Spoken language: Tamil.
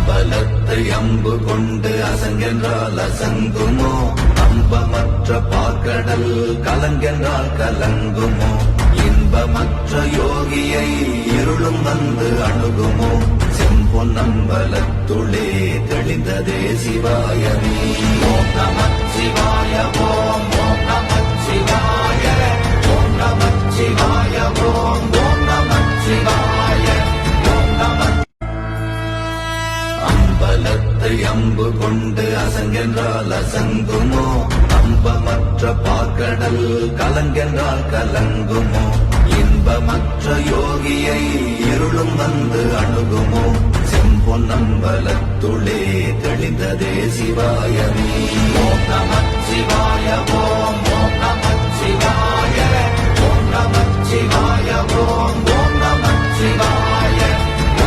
அம்பலத்தை அம்பு கொண்டு அசங்கென்றால் அசங்குமோ, அம்பமற்ற பார்க்கடல் கலங்கென்றால் கலங்குமோ, இன்பமற்ற யோகியை இருளும் வந்து அணுகுமோ, செம்பொன்னம்பலத்துளே தெளிந்ததே சிவாயமே. ஓம் நமச்சிவாய ஓம் ஓம் நமச்சிவாய ஓம் நமச்சிவாய ஓம் ஓம் நமச்சிவாய ஓம் நம. அம்பலத்தை அம்பு கொண்டு அசங்கென்றால் அசங்குமோ, அம்பமற்ற பார்க்கடல் கலங்கென்றால் கலங்குமோ, இன்பமற்ற யோகியை இருளும் வந்து அணுகுமோ, செம்பொன்னம்பலத்துளே தெளிந்ததே சிவாயமே. ஓம் நமச்சிவாய ஓம் ஓம் நமச்சிவாய ஓம் நமச்சிவாய ஓம்